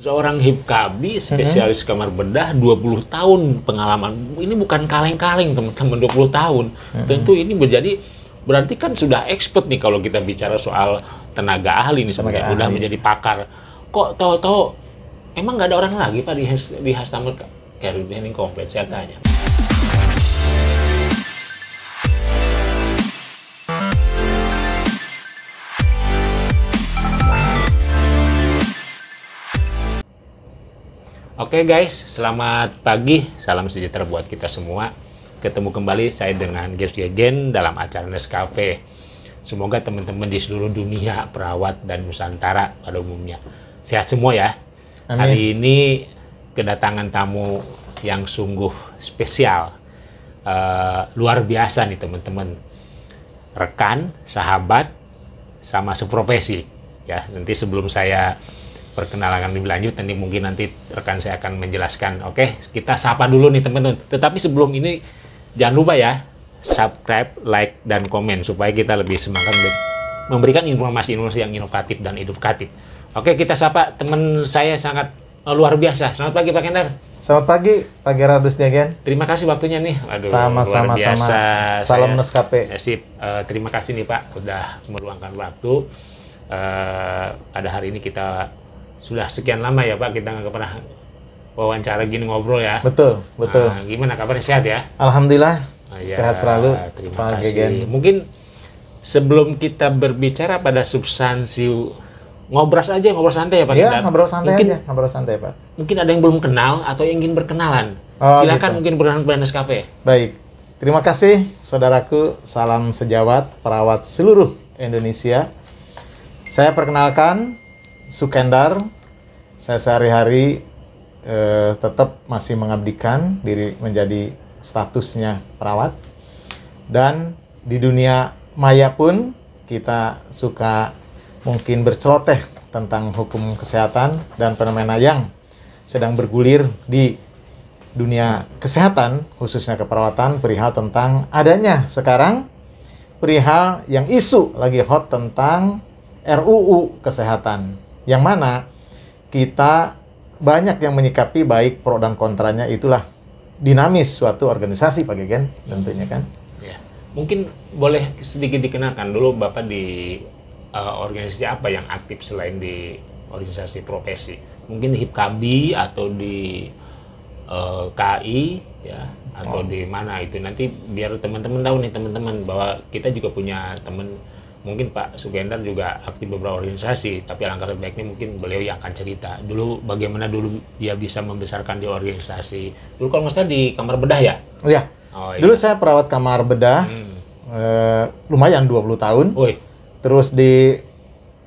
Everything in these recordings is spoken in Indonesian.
Seorang Hipkabi, spesialis kamar bedah, 20 tahun pengalaman. Ini bukan kaleng-kaleng, teman-teman, 20 tahun. Tentu ini berarti kan sudah expert nih kalau kita bicara soal tenaga ahli nih, sudah menjadi pakar. Kok tahu-tahu emang nggak ada orang lagi Pak di Customer Care Handling Complaint, saya tanya. Oke guys, selamat pagi, salam sejahtera buat kita semua. Ketemu kembali saya dengan Geus Yegen dalam acara Nescafe. Semoga teman-teman di seluruh dunia, perawat dan Nusantara pada umumnya sehat semua ya. Amin. Hari ini kedatangan tamu yang sungguh spesial, luar biasa nih teman-teman. Rekan, sahabat, sama seprofesi ya. Nanti sebelum saya perkenalan lebih lanjut, nanti rekan saya akan menjelaskan. Oke, kita sapa dulu nih teman-teman. Tetapi sebelum ini jangan lupa ya, subscribe, like, dan komen supaya kita lebih semangat memberikan informasi yang inovatif dan edukatif. Oke, kita sapa teman saya sangat luar biasa. Selamat pagi Pak Kendar. Selamat pagi Pak Gerardus Yegen. Terima kasih waktunya nih. Aduh, sama-sama. Salam Nescafe. Sip. Terima kasih nih Pak udah meluangkan waktu. Pada hari ini kita sudah sekian lama ya Pak, kita nggak pernah wawancara gini, ngobrol ya. Betul. Nah, gimana kabarnya, sehat ya? Alhamdulillah, ya, sehat selalu. Terima Pak kasih. Gegen. Mungkin sebelum kita berbicara pada substansi, ngobrol santai ya Pak. Iya, ngobrol santai Pak. Mungkin ada yang belum kenal atau yang ingin berkenalan. Silakan gitu. Mungkin berkenalan Nescafe. Baik, terima kasih saudaraku, salam sejawat perawat seluruh Indonesia. Saya perkenalkan Sukendar. Saya sehari-hari tetap masih mengabdikan diri menjadi statusnya perawat. Dan di dunia maya pun kita suka mungkin berceloteh tentang hukum kesehatan dan fenomena yang sedang bergulir di dunia kesehatan, khususnya keperawatan, perihal tentang adanya sekarang perihal yang isu lagi hot tentang RUU kesehatan. Yang mana kita banyak yang menyikapi baik pro dan kontranya, itulah dinamis suatu organisasi Pak Gegen tentunya kan. Ya. Mungkin boleh sedikit dikenalkan dulu Bapak di organisasi apa yang aktif selain di organisasi profesi? Mungkin di Hipkabi atau di KI ya, atau di mana itu, nanti biar teman-teman tahu nih teman-teman bahwa kita juga punya teman. Mungkin Pak Sukendar juga aktif beberapa organisasi, tapi alangkah lebih baiknya mungkin beliau yang akan cerita dulu bagaimana dulu dia bisa membesarkan di organisasi. Dulu kalau nggak salah di kamar bedah ya? Iya. Dulu saya perawat kamar bedah, lumayan 20 tahun. Terus di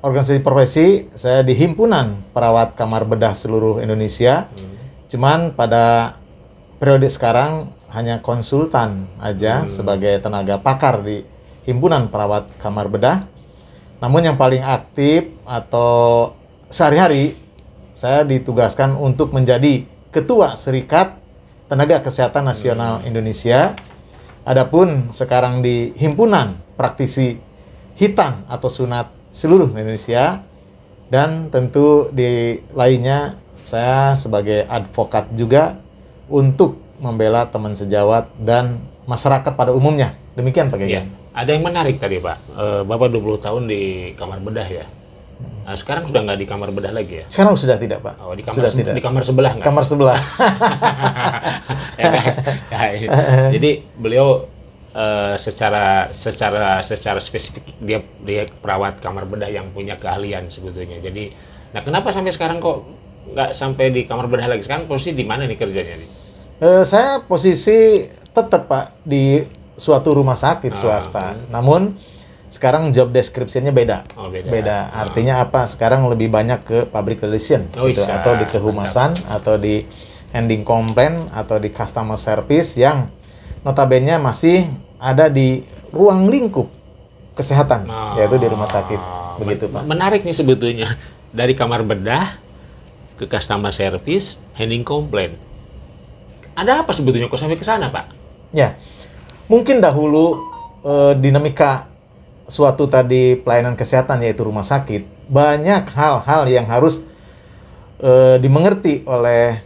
organisasi profesi, saya di Himpunan Perawat Kamar Bedah Seluruh Indonesia. Cuman pada periode sekarang hanya konsultan aja sebagai tenaga pakar di Himpunan Perawat Kamar Bedah. Namun yang paling aktif atau sehari-hari saya ditugaskan untuk menjadi Ketua Serikat Tenaga Kesehatan Nasional Indonesia. Adapun sekarang di Himpunan Praktisi Hitan atau Sunat Seluruh Indonesia. Dan tentu di lainnya saya sebagai advokat juga untuk membela teman sejawat dan masyarakat pada umumnya. Demikian Pak Gegen. Ada yang menarik tadi Pak, Bapak 20 tahun di kamar bedah ya. Nah, sekarang sudah nggak di kamar bedah lagi ya? Sekarang sudah tidak Pak. Oh, di kamar sebelah nggak? Kamar sebelah. Jadi beliau secara spesifik dia perawat kamar bedah yang punya keahlian sebetulnya. Jadi, nah kenapa sampai sekarang kok nggak sampai di kamar bedah lagi? Sekarang posisi di mana nih kerjanya nih? Saya posisi tetap Pak di suatu rumah sakit swasta. Namun sekarang job description-nya beda. Beda. Artinya apa? Sekarang lebih banyak ke public relation gitu, atau di kehumasan, atau di handling complaint, atau di customer service yang notabene masih ada di ruang lingkup kesehatan, yaitu di rumah sakit. Begitu Pak. Menarik nih sebetulnya, dari kamar bedah ke customer service, handling complaint. Ada apa sebetulnya kok sampai ke sana Pak? Ya. Mungkin dahulu dinamika suatu tadi pelayanan kesehatan yaitu rumah sakit, banyak hal-hal yang harus dimengerti oleh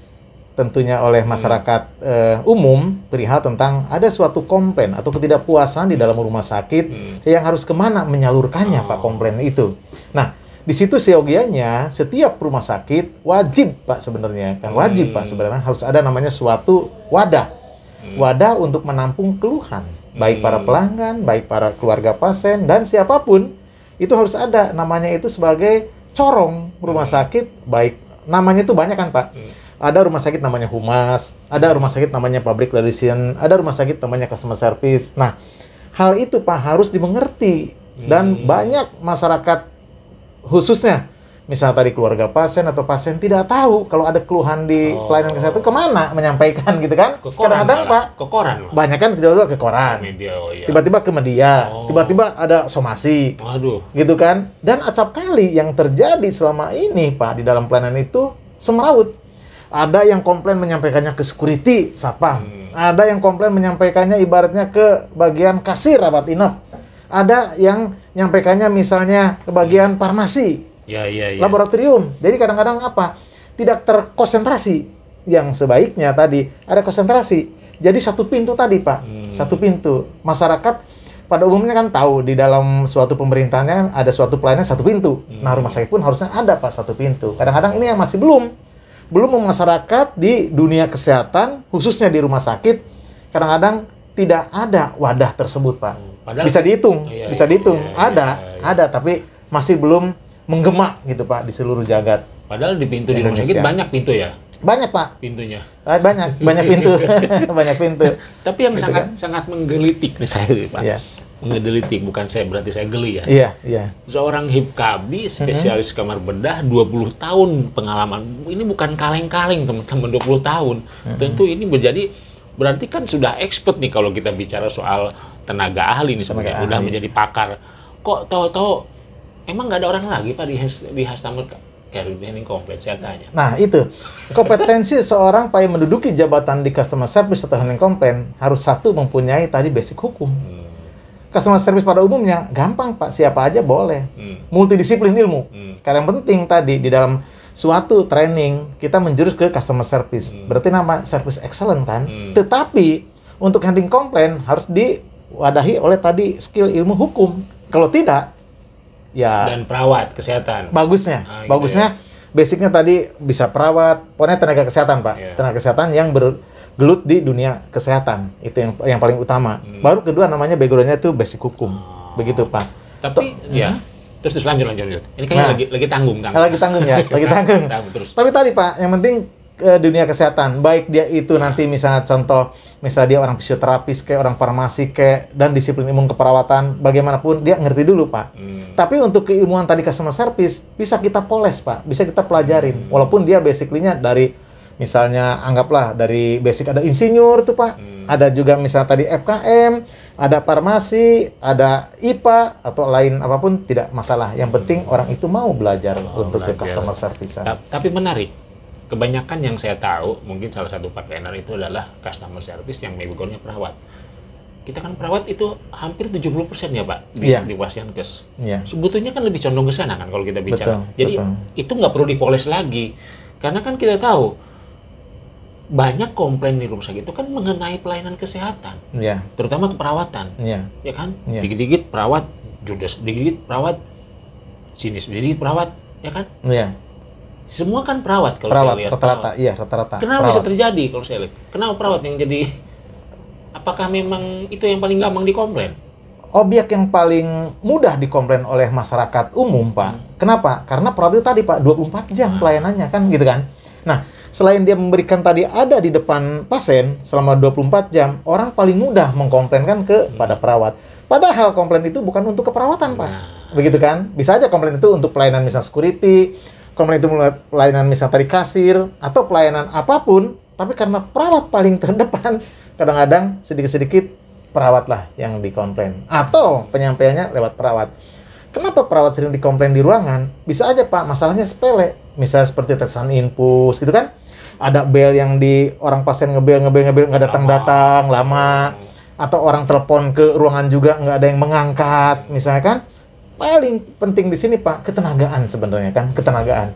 tentunya oleh masyarakat umum perihal tentang ada suatu komplain atau ketidakpuasan di dalam rumah sakit yang harus kemana menyalurkannya Pak komplain itu. Nah, di situ seyogianya setiap rumah sakit wajib Pak sebenarnya kan wajib Pak sebenarnya harus ada namanya suatu wadah untuk menampung keluhan baik para pelanggan, baik para keluarga pasien dan siapapun itu harus ada namanya itu sebagai corong rumah sakit baik namanya itu banyak kan Pak. Ada rumah sakit namanya humas, ada rumah sakit namanya public relation, ada rumah sakit namanya customer service. Nah, hal itu Pak harus dimengerti dan banyak masyarakat khususnya misalnya tadi keluarga pasien atau pasien tidak tahu kalau ada keluhan di pelayanan kesehatan kemana menyampaikan gitu kan. Kadang-kadang Pak ke koran. Banyak kan tidak ke koran. Tiba-tiba ke media, tiba-tiba ada somasi. Waduh. Gitu kan. Dan acap kali yang terjadi selama ini Pak di dalam pelayanan itu semrawut. Ada yang komplain menyampaikannya ke security, satpam. Ada yang komplain menyampaikannya ibaratnya ke bagian kasir rawat inap. Ada yang menyampaikannya misalnya ke bagian farmasi, laboratorium. Jadi kadang-kadang apa? Tidak terkonsentrasi. Yang sebaiknya tadi ada konsentrasi. Jadi satu pintu tadi Pak, satu pintu. Masyarakat pada umumnya kan tahu di dalam suatu pemerintahannya ada suatu pelayanan satu pintu. Nah rumah sakit pun harusnya ada Pak satu pintu. Kadang-kadang ini yang masih belum masyarakat di dunia kesehatan, khususnya di rumah sakit, kadang-kadang tidak ada wadah tersebut, Pak. Padahal bisa dihitung, ada, tapi masih belum menggema gitu, Pak, di seluruh jagat. Padahal di pintu di rumah sakit banyak pintu ya? Banyak, Pak. Pintunya? Banyak pintu. Banyak pintu. Tapi yang sangat menggelitik nih saya, Pak. Yeah. Menggelitik, bukan saya, berarti saya geli ya. Iya. Seorang HIPKABI, spesialis kamar bedah, 20 tahun pengalaman. Ini bukan kaleng-kaleng, teman-teman, 20 tahun. Tentu ini berarti kan sudah expert nih kalau kita bicara soal tenaga ahli nih sebenarnya. Udah menjadi pakar. Kok tahu-tahu emang nggak ada orang lagi Pak di customer care handling complaint, saya tanya. Nah, itu. Kompetensi seorang Pak yang menduduki jabatan di customer service atau handling complaint harus satu mempunyai tadi basic hukum. Customer service pada umumnya gampang Pak, siapa aja boleh. Multidisiplin ilmu. Karena yang penting tadi di dalam suatu training kita menjurus ke customer service. Berarti nama service excellent kan? Tetapi untuk handling complaint harus diwadahi oleh tadi skill ilmu hukum. Kalau tidak ya dan perawat kesehatan. Bagusnya basicnya tadi bisa perawat, pokoknya tenaga kesehatan Pak. Tenaga kesehatan yang gelut di dunia kesehatan itu yang paling utama. Baru kedua namanya background-nya itu basic hukum. Begitu Pak. Tapi terus lanjut. Ini kayaknya lagi tanggung. Lagi tanggung. Terus. Tapi tadi Pak, yang penting dunia kesehatan, baik dia itu nanti misalnya contoh, misalnya dia orang fisioterapis kayak orang farmasi kayak dan disiplin ilmu keperawatan, bagaimanapun dia ngerti dulu Pak. Tapi untuk keilmuan tadi customer service bisa kita poles Pak, bisa kita pelajarin. Walaupun dia basically-nya dari misalnya anggaplah dari basic ada insinyur tuh Pak, ada juga misalnya tadi FKM, ada farmasi, ada IPA atau lain apapun tidak masalah. Yang penting orang itu mau belajar untuk ke customer service. Tapi menarik, kebanyakan yang saya tahu mungkin salah satu partner itu adalah customer service yang background-nya perawat. Kita kan perawat itu hampir 70% ya Pak di Wasyankes. Sebetulnya kan lebih condong ke sana kan kalau kita bicara. Jadi itu nggak perlu dipoles lagi, karena kan kita tahu banyak komplain di rumah sakit itu kan mengenai pelayanan kesehatan, terutama keperawatan, ya kan? Dikit-dikit perawat judes, dikit-dikit perawat sinis, dikit perawat, ya kan? Semua kan perawat kalau saya lihat. Rata-rata. Kenapa bisa terjadi kalau saya lihat? Kenapa perawat yang jadi? Apakah memang itu yang paling gampang dikomplain? Objek yang paling mudah dikomplain oleh masyarakat umum Pak. Kenapa? Karena perawat itu tadi Pak 24 jam pelayanannya kan gitu kan. Nah, selain dia memberikan tadi ada di depan pasien selama 24 jam, orang paling mudah mengkomplainkan kepada perawat. Padahal komplain itu bukan untuk keperawatan, Pak. Begitu kan? Bisa aja komplain itu untuk pelayanan misal security, komplain itu pelayanan misal tadi kasir, atau pelayanan apapun, tapi karena perawat paling terdepan, kadang-kadang sedikit-sedikit perawat lah yang dikomplain. Atau penyampaiannya lewat perawat. Kenapa perawat sering dikomplain di ruangan? Bisa aja, Pak, masalahnya sepele. Misalnya seperti tetesan infus, gitu kan? Ada bel yang di orang pasien ngebel nggak datang lama, atau orang telepon ke ruangan juga nggak ada yang mengangkat, misalnya kan. Paling penting di sini Pak ketenagaan sebenarnya kan, ketenagaan.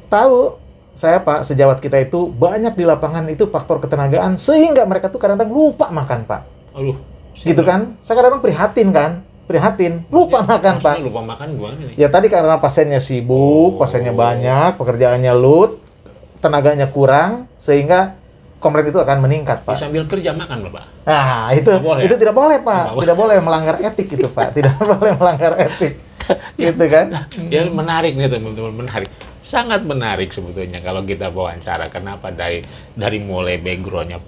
Tahu saya Pak, sejawat kita itu banyak di lapangan itu faktor ketenagaan sehingga mereka tuh kadang-kadang lupa makan Pak. Aduh, gitu kan? Saya kadang-kadang prihatin, lupa makan Pak. Lupa makan gimana nih? Ya tadi karena pasiennya sibuk, pasiennya banyak, pekerjaannya load, tenaganya kurang, sehingga komplain itu akan meningkat Pak. Ya, sambil kerja makan Bapak. Nah itu tidak boleh Pak, tidak boleh melanggar etik itu Pak, tidak boleh melanggar etik, gitu kan? Ya menarik nih teman-teman, menarik. Sangat menarik sebetulnya kalau kita wawancara. Kenapa dari mulai background-nya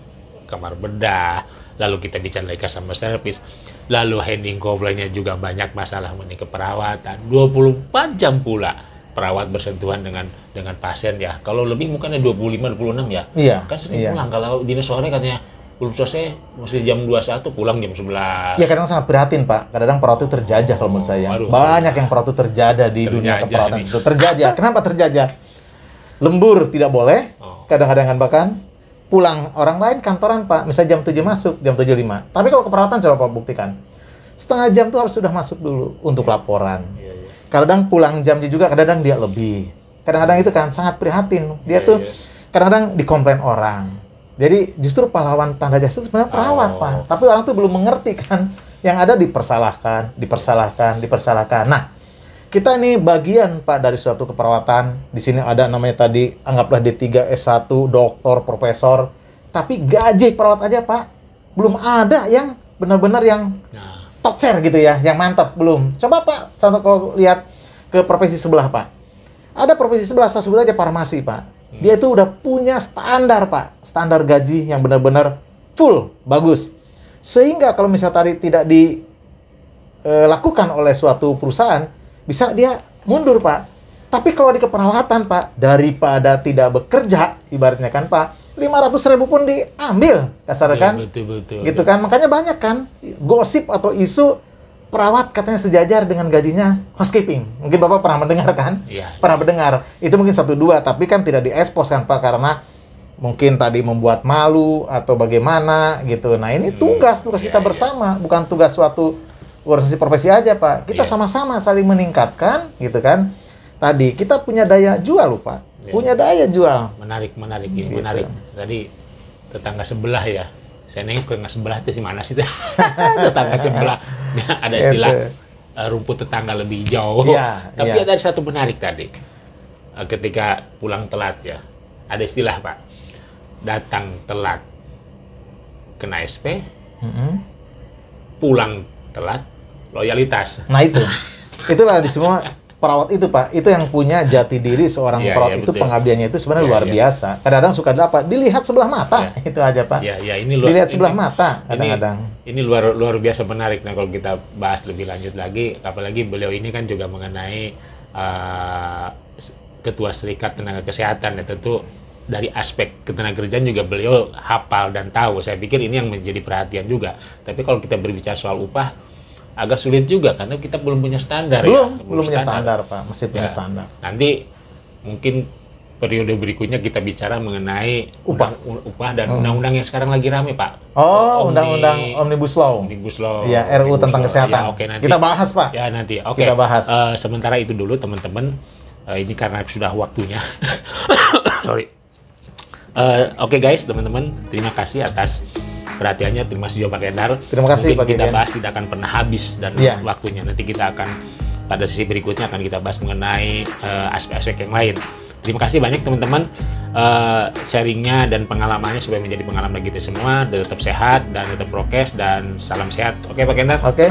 kamar bedah, lalu kita bicara lagi customer service, lalu handling komplainnya juga banyak masalah mengenai keperawatan. 24 jam pula perawat bersentuhan dengan pasien ya. Kalau lebih mungkin 25 26 ya. Iya. Kan sering pulang kalau dinas sore katanya belum selesai, masih jam 21, pulang jam 11. Ya kadang sangat prihatin Pak, kadang-kadang perawat itu terjajah kalau menurut saya. Banyak yang perawat itu terjajah di dunia keperawatan itu. Terjajah, kenapa terjajah? Lembur tidak boleh, kadang-kadang kan bahkan pulang orang lain kantoran Pak, misalnya jam 7 masuk, jam 7.05. Tapi kalau keperawatan coba Pak buktikan, setengah jam tuh harus sudah masuk dulu untuk laporan. Kadang pulang jamnya juga, kadang-kadang dia lebih. Kadang-kadang itu kan sangat prihatin, dia tuh kadang-kadang dikomplain orang. Jadi justru pahlawan tanda jasa itu sebenarnya perawat Pak. Tapi orang tuh belum mengerti kan. Yang ada dipersalahkan. Nah, kita ini bagian Pak dari suatu keperawatan. Di sini ada namanya tadi, anggaplah D3, S1, doktor, profesor. Tapi gaji perawat aja Pak, belum ada yang benar-benar yang top tier gitu ya, yang mantap belum. Coba Pak, contoh kalau lihat ke profesi sebelah Pak. Ada profesi sebelah, saya sebut aja farmasi Pak. Dia itu udah punya standar Pak, standar gaji yang benar-benar full, bagus. Sehingga kalau misalnya tadi tidak dilakukan oleh suatu perusahaan, bisa dia mundur Pak. Tapi kalau di keperawatan Pak, daripada tidak bekerja, ibaratnya kan Pak, 500.000 pun diambil, kasarnya kan? Betul. Gitu kan, makanya banyak kan gosip atau isu perawat katanya sejajar dengan gajinya housekeeping. Mungkin Bapak pernah mendengar kan? Iya. Pernah mendengar. Itu mungkin 1-2, tapi kan tidak diekspos kan Pak, karena mungkin tadi membuat malu atau bagaimana gitu. Nah ini tugas kita bersama, bukan tugas suatu organisasi profesi aja Pak. Kita sama-sama saling meningkatkan gitu kan. Tadi kita punya daya jual loh Pak. Punya daya jual. Menarik ini, gitu. Menarik. Tadi tetangga sebelah ya. Saya nengok ke sebelah itu mana sih? Tetangga sebelah. Ada istilah rumput tetangga lebih jauh. Tapi ada satu menarik tadi. Ketika pulang telat ya. Ada istilah Pak. Datang telat kena SP. Pulang telat loyalitas. Nah itu. Itulah di semua perawat itu Pak. Itu yang punya jati diri seorang perawat itu, pengabdiannya itu sebenarnya luar biasa. Kadang-kadang suka dilihat sebelah mata. Itu aja Pak. Dilihat sebelah mata kadang-kadang. Ini luar biasa menarik. Nah kalau kita bahas lebih lanjut lagi, apalagi beliau ini kan juga mengenai Ketua Serikat Tenaga Kesehatan ya, tentu dari aspek ketenagakerjaan juga beliau hafal dan tahu. Saya pikir ini yang menjadi perhatian juga. Tapi kalau kita berbicara soal upah, agak sulit juga karena kita belum punya standar. Belum punya standar Pak, masih punya standar. Nanti mungkin periode berikutnya kita bicara mengenai upah dan undang-undang yang sekarang lagi rame Pak. Undang-undang Omnibus Law. Iya, RUU tentang kesehatan. Ya, nanti kita bahas Pak. Ya nanti. Kita bahas. Sementara itu dulu teman-teman. Ini karena sudah waktunya. Sorry. Oke guys, teman-teman, terima kasih atas perhatiannya. Terima kasih Pak Endar. Terima kasih Pak Kita bahas tidak akan pernah habis dan waktunya. Nanti kita akan pada sesi berikutnya akan kita bahas mengenai aspek-aspek yang lain. Terima kasih banyak teman-teman sharingnya dan pengalamannya supaya menjadi pengalaman kita semua. Tetap sehat dan tetap prokes dan salam sehat. Oke Pak Endar. Oke.